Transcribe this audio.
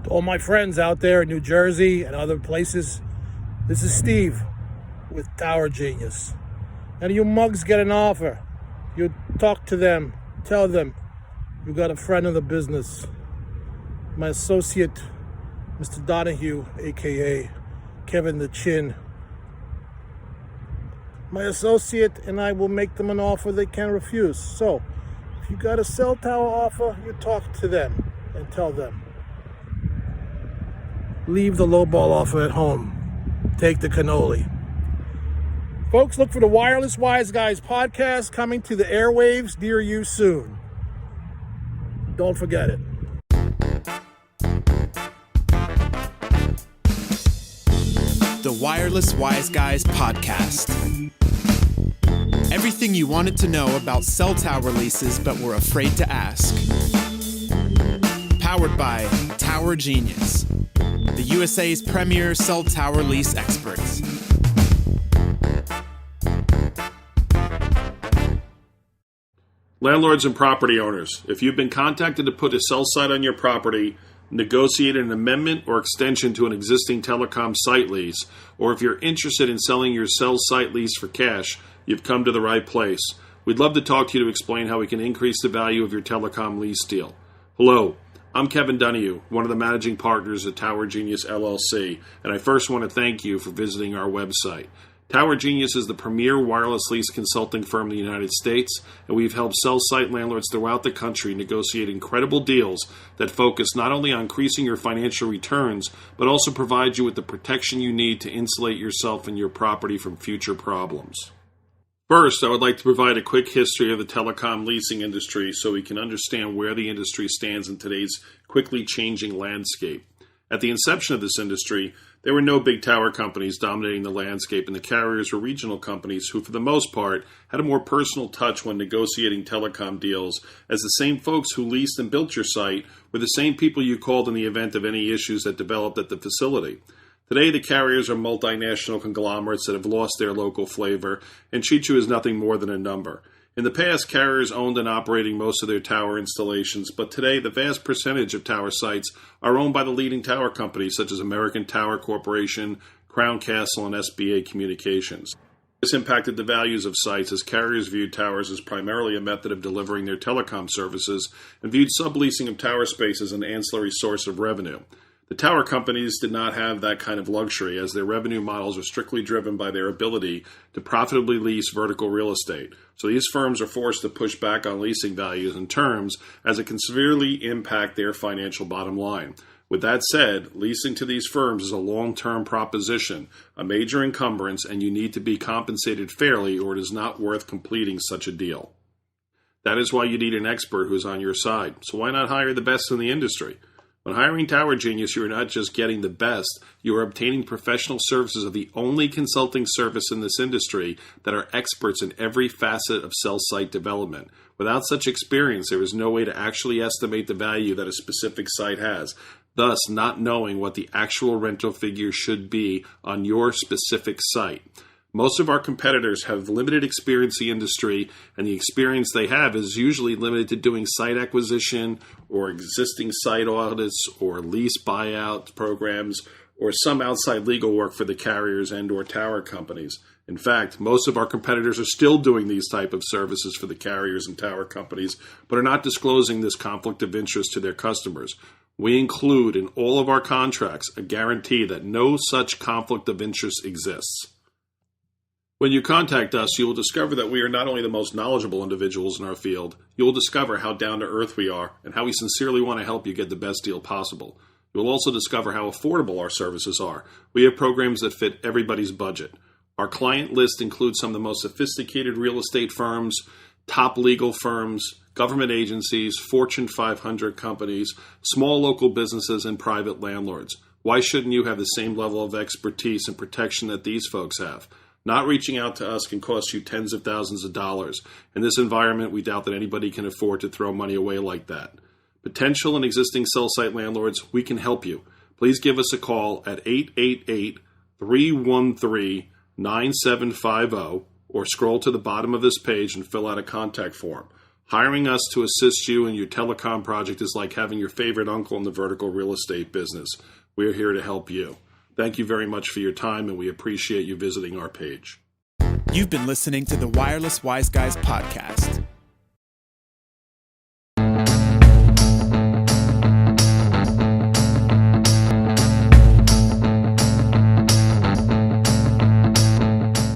To all my friends out there in New Jersey and other places, this is Steve with Tower Genius. And you mugs get an offer. You talk to them, tell them you got a friend in the business. My associate, Mr. Donahue, aka Kevin the Chin. My associate and I will make them an offer they can't refuse. So, if you got a cell tower offer, you talk to them and tell them. Leave the lowball offer at home. Take the cannoli. Folks, look for the Wireless Wise Guys podcast coming to the airwaves near you soon. Don't forget it. The Wireless Wise Guys podcast. Everything you wanted to know about cell tower leases but were afraid to ask. Powered by Tower Genius, the USA's premier cell tower lease experts. Landlords and property owners, if you've been contacted to put a cell site on your property, negotiate an amendment or extension to an existing telecom site lease, or if you're interested in selling your cell site lease for cash, you've come to the right place. We'd love to talk to you to explain how we can increase the value of your telecom lease deal. Hello, I'm Kevin Donahue, one of the managing partners at Tower Genius LLC, and I first want to thank you for visiting our website. Tower Genius is the premier wireless lease consulting firm in the United States, and we've helped cell site landlords throughout the country negotiate incredible deals that focus not only on increasing your financial returns, but also provide you with the protection you need to insulate yourself and your property from future problems. First, I would like to provide a quick history of the telecom leasing industry so we can understand where the industry stands in today's quickly changing landscape. At the inception of this industry, there were no big tower companies dominating the landscape, and the carriers were regional companies who, for the most part, had a more personal touch when negotiating telecom deals, as the same folks who leased and built your site were the same people you called in the event of any issues that developed at the facility. Today, the carriers are multinational conglomerates that have lost their local flavor and treat you as nothing more than a number. In the past, carriers owned and operating most of their tower installations, but today the vast percentage of tower sites are owned by the leading tower companies such as American Tower Corporation, Crown Castle, and SBA Communications. This impacted the values of sites as carriers viewed towers as primarily a method of delivering their telecom services and viewed subleasing of tower space as an ancillary source of revenue. The tower companies did not have that kind of luxury, as their revenue models are strictly driven by their ability to profitably lease vertical real estate. So these firms are forced to push back on leasing values and terms, as it can severely impact their financial bottom line. With that said, leasing to these firms is a long-term proposition, a major encumbrance, and you need to be compensated fairly or it is not worth completing such a deal. That is why you need an expert who is on your side. So why not hire the best in the industry? When hiring Tower Genius, you are not just getting the best, you are obtaining professional services of the only consulting service in this industry that are experts in every facet of cell site development. Without such experience, there is no way to actually estimate the value that a specific site has, thus not knowing what the actual rental figure should be on your specific site. Most of our competitors have limited experience in the industry, and the experience they have is usually limited to doing site acquisition or existing site audits or lease buyout programs or some outside legal work for the carriers and or tower companies. In fact, most of our competitors are still doing these type of services for the carriers and tower companies, but are not disclosing this conflict of interest to their customers. We include in all of our contracts a guarantee that no such conflict of interest exists. When you contact us, you will discover that we are not only the most knowledgeable individuals in our field, you will discover how down-to-earth we are and how we sincerely want to help you get the best deal possible. You will also discover how affordable our services are. We have programs that fit everybody's budget. Our client list includes some of the most sophisticated real estate firms, top legal firms, government agencies, Fortune 500 companies, small local businesses, and private landlords. Why shouldn't you have the same level of expertise and protection that these folks have? Not reaching out to us can cost you tens of thousands of dollars. In this environment, we doubt that anybody can afford to throw money away like that. Potential and existing cell site landlords, we can help you. Please give us a call at 888-313-9750 or scroll to the bottom of this page and fill out a contact form. Hiring us to assist you in your telecom project is like having your favorite uncle in the vertical real estate business. We're here to help you. Thank you very much for your time, and we appreciate you visiting our page. You've been listening to the Wireless Wise Guys podcast.